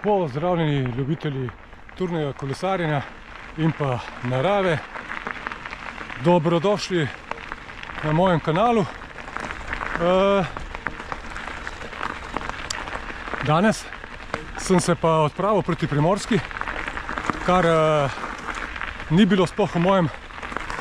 Pozdravljeni ljubitelji turnega kolesarjenja in pa narave. Dobrodošli na mojem kanalu. Danes sem se pa odpravil proti Primorski, kar ni bilo sploh v mojem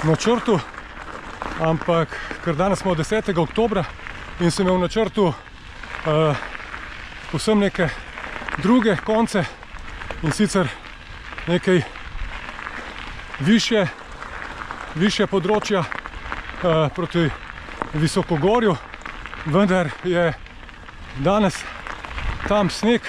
načrtu, ampak ker danes smo 10. oktobra in sem imel v načrtu povsem neke druge konce, in sicer nekaj višje področja proti Visokogorju, vendar je danes tam sneg,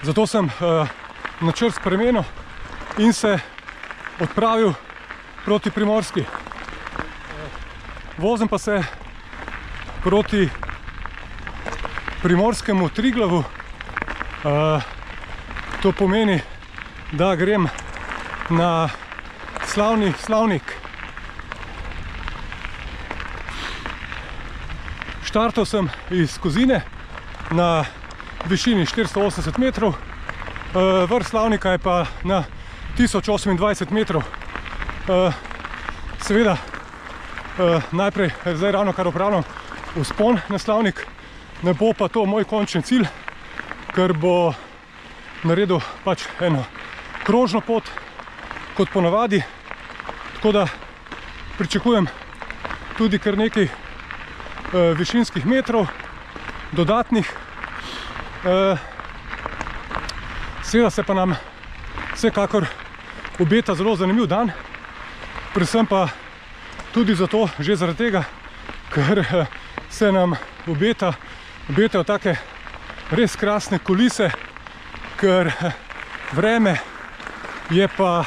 zato sem načrt spremenil in se odpravil proti Primorski. Vozim pa se proti Primorskemu Triglavu. To pomeni, da grem na slavni Slavnik. Štartal sem iz Kozine na višini 480 metrov, vrh Slavnika je pa na 1028 metrov. Seveda, najprej, zdaj ravno kar opravljam vzpon na Slavnik, ne bo pa to moj končni cilj, ker bo naredil pač eno krožno pot, kot ponavadi, tako da pričakujem tudi kar nekaj višinskih metrov dodatnih. Seveda se pa nam vsekakor obeta zelo zanimiv dan, predvsem pa tudi zato, že zaradi tega, ker se nam obetajo take res krasne kulise, ker vreme je pa,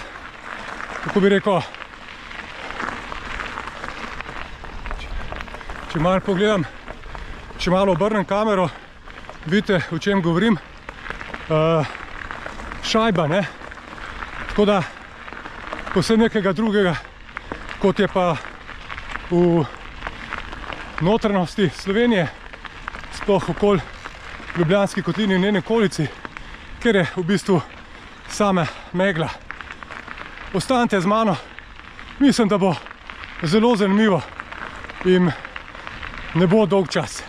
kako bi rekel, če malo pogledam, če malo obrnem kamero, vidite, o čem govorim, šajba, ne? Tako da posebej nekega drugega, kot je pa v notranjosti Slovenije, sploh okoli Ljubljanski kotlini in njeni okolici, kjer je v bistvu sama megla. Ostanite z mano, mislim, da bo zelo zanimivo in ne bo dolg čas.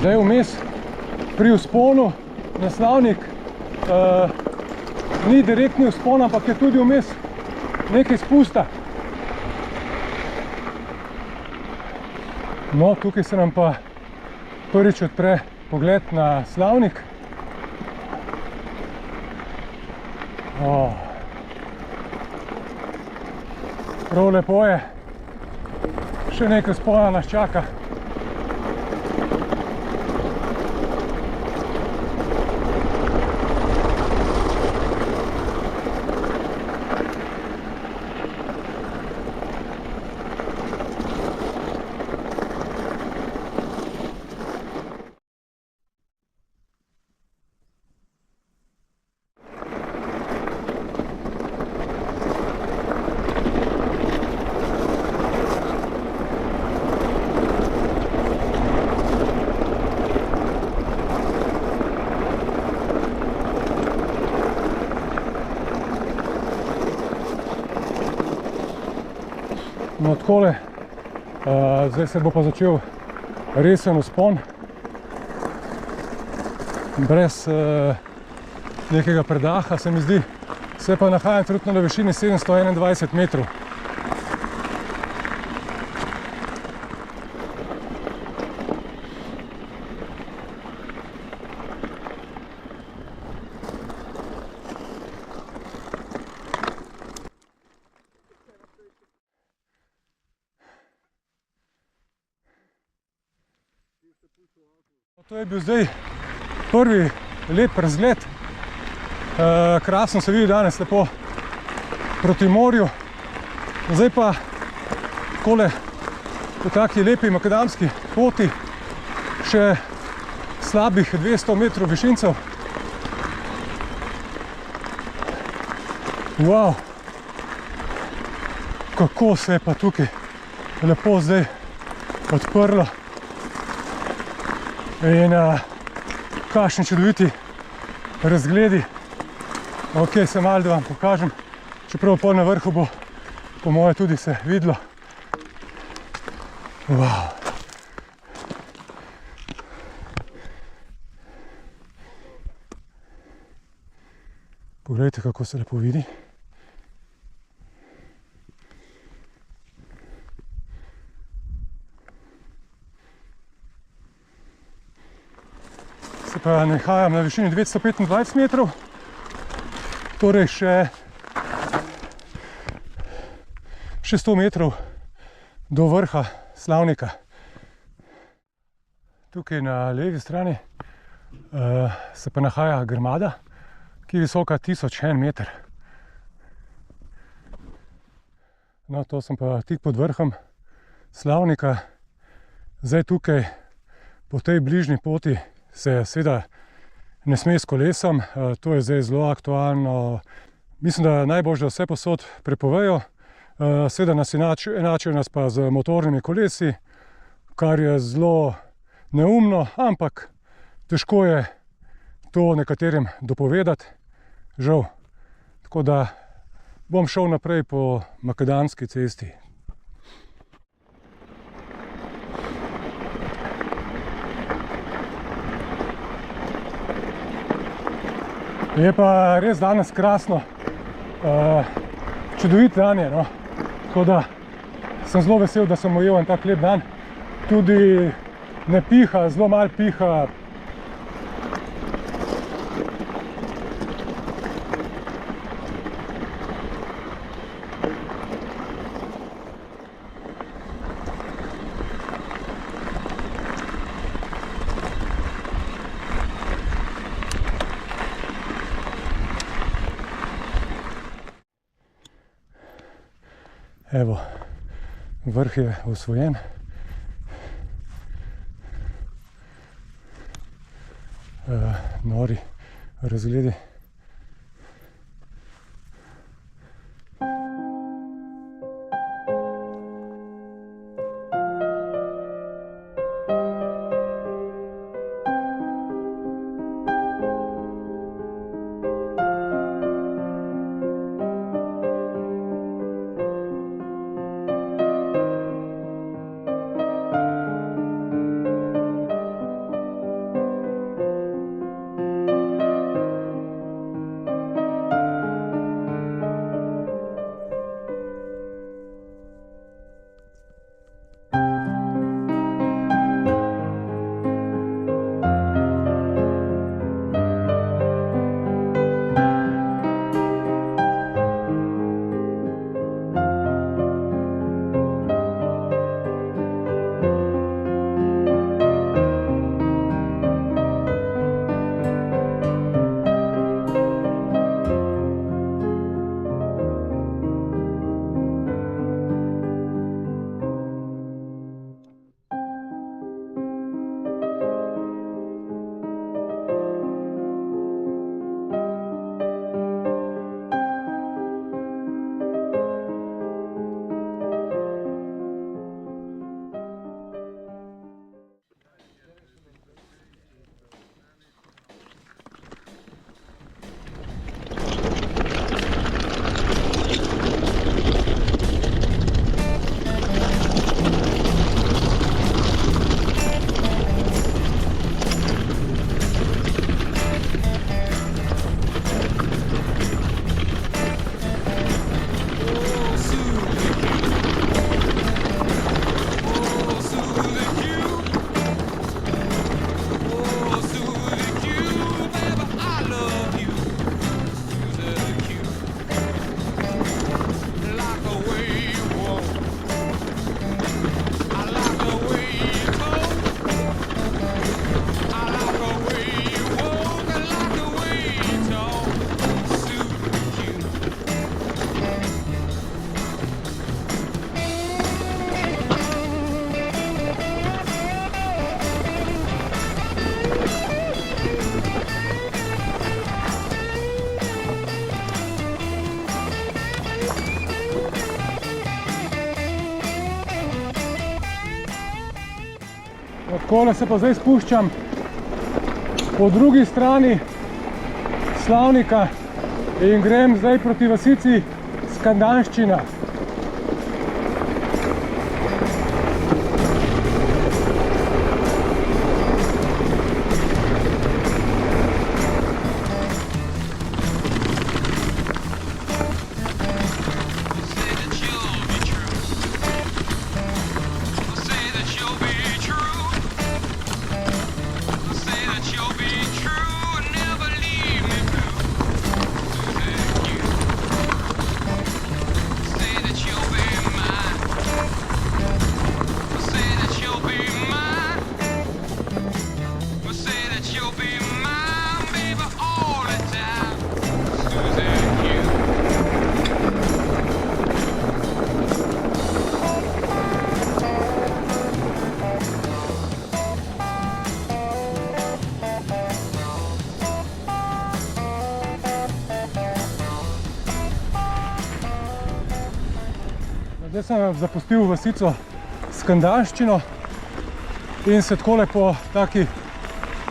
Zdaj vmes pri vzponu na Slavnik ni direktni vzpon, ampak je tudi vmes nekaj spusta. No, tukaj se nam pa prvič odpre pogled na Slavnik. Prav lepo je, še nekaj vzpona nas čaka. No, takole, zdaj se bo pa začel resen vzpon, brez nekega predaha, se mi zdi. Se pa nahajam trenutno na višini 721 metrov. To je bil zdaj prvi lep razgled. Krasno se vidi danes lepo proti morju. Zdaj pa takole po taki lepi makadamski poti, še slabih 200 metrov višincev. Wow, kako se je pa tukaj lepo zdaj odprlo in kakšni čudoviti razgledi. Ok, se malo, da vam pokažem, čeprav pol na vrhu bo po moje tudi se videlo. Wow. Poglejte, kako se lepo vidi. Se pa nahajam na višini 225 metrov, torej še 100 metrov do vrha Slavnika. Tukaj na levi strani se pa nahaja Grmada, ki je visoka 1001 meter. No, to sem pa tik pod vrhom Slavnika. Zdaj tukaj po tej bližnji poti se seveda ne sme s kolesom, to je zdaj zelo aktualno. Mislim, da najbolj, da vse posod prepovejo. Seveda nas enačijo nas pa z motornimi kolesi, kar je zelo neumno, ampak težko je to nekaterim dopovedati, žal. Tako da bom šel naprej po makadamski cesti. Je pa res danes krasno, čudovit dan je, no. Tako da sem zelo vesel, da sem ujel en tak lep dan. Tudi ne piha, zelo malo piha. Evo, vrh je osvojen. Nori razgledi. Takole se pa zdaj spuščam po drugi strani Slavnika in grem zdaj proti vasici Skandanščina. Zdaj sem zapustil vasico Skandanščino in se takole po taki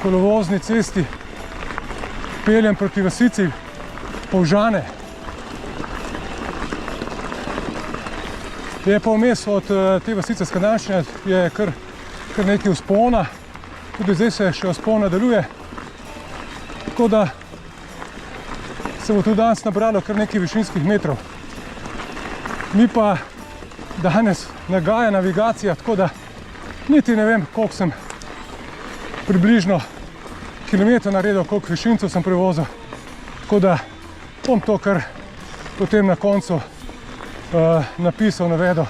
kolovozni cesti peljem proti vasici Polžane. Je pa vmes od te vasice Skandanščine je kar nekaj vzpona, tudi zdaj se še vzpon nadaljuje, tako da se bo tudi danes nabralo kar nekaj višinskih metrov. Mi pa danes nagaja navigacija, tako da niti ne vem, koliko sem približno kilometer naredil, koliko višincev sem prevozil, tako da bom to kar potem na koncu napisal, navedel.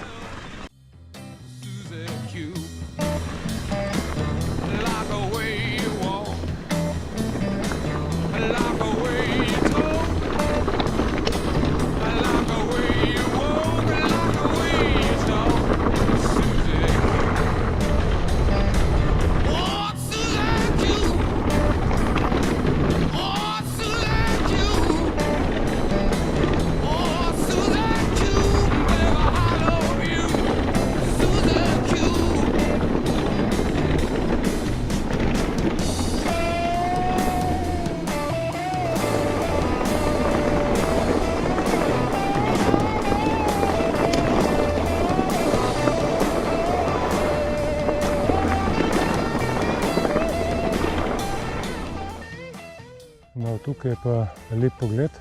No, tukaj je pa lep pogled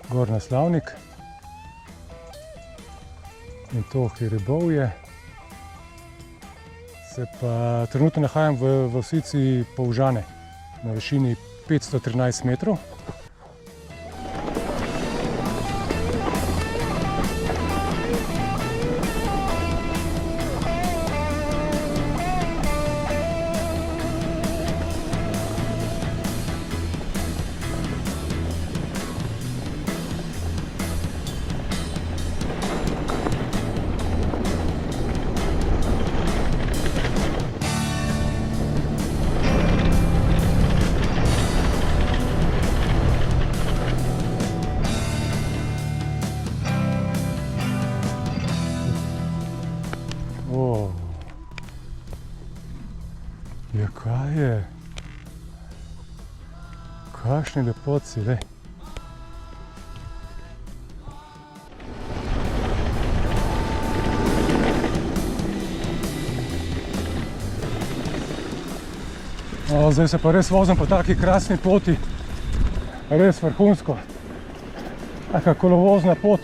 gor na Slavnik in to Hribovje. Se pa trenutno nahajam v vasici Polžane na višini 513 metrov. Ja, kaj je? Kakšni lepotci, lej. Zdaj se pa res vozim po taki krasni poti, res vrhunsko. Taka kolovozna pot.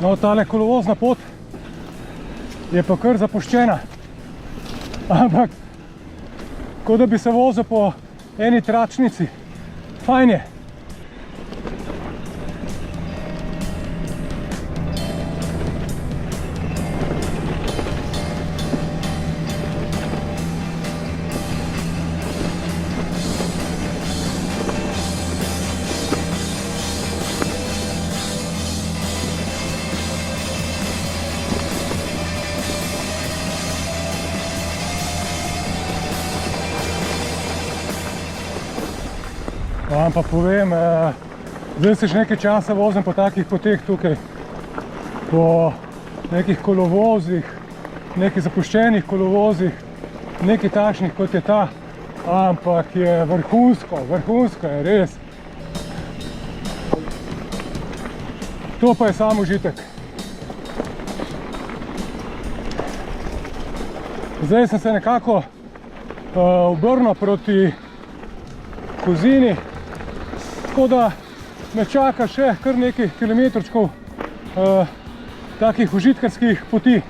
No, tale kolovozna pot je pa kar zapuščena. Ampak, kot da bi se vozil po eni tračnici. Fajn je. Vam pa povem, zdaj se že nekaj časa vozim po takih poteh tukaj, po nekih kolovozih, nekih zapuščenih kolovozih, nekaj takšnih kot je ta, ampak je vrhunsko je res. To pa je sam užitek. Zdaj sem se nekako obrnil proti Kozini, tako da me čaka še kar nekaj kilometrčkov takih užitkarskih poti.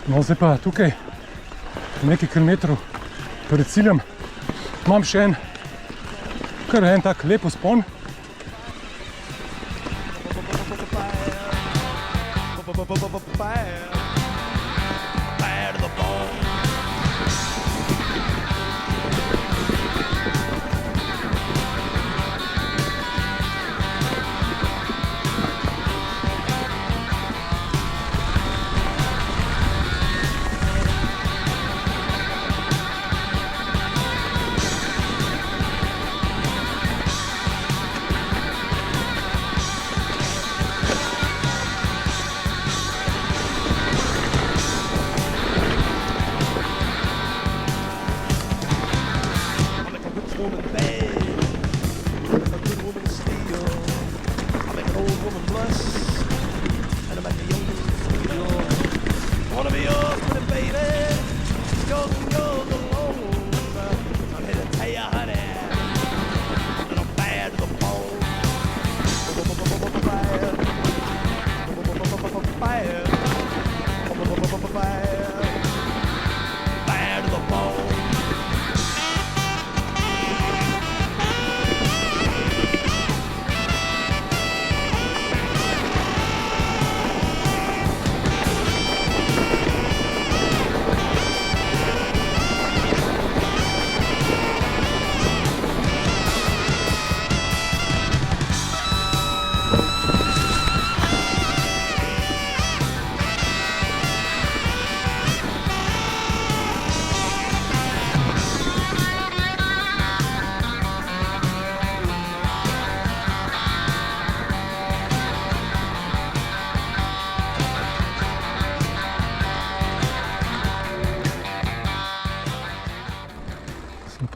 No, zdaj pa tukaj, nekaj kilometrov pred ciljem, imam še kar en tak lep vzpon.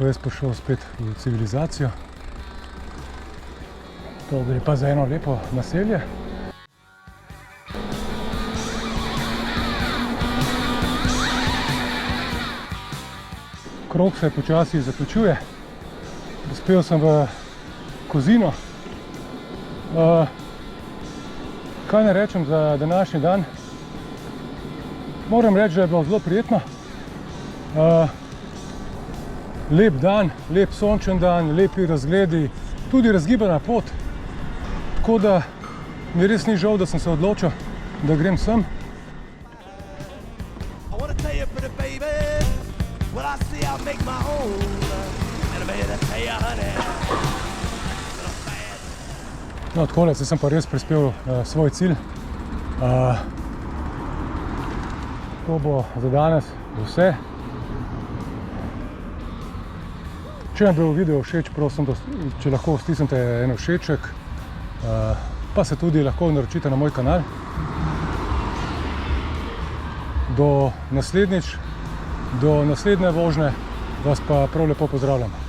Pa jaz prišel spet v civilizacijo. To gre pa za eno lepo naselje. Krog se počasi zaključuje. Prispel sem v Kozino. Kaj ne rečem za današnji dan? Moram reči, da je bilo zelo prijetno. Lep dan, lep sončen dan, lepi razgledi, tudi razgibana pot. Tako da mi res ni žal, da sem se odločil, da grem sem. No, takole sem pa res prispel svoj cilj. To bo za danes vse. Če vam je bil video všeč, prosim, če lahko stisnete eno všeček, pa se tudi lahko naročite na moj kanal. Do naslednje vožnje vas pa prav lepo pozdravljam.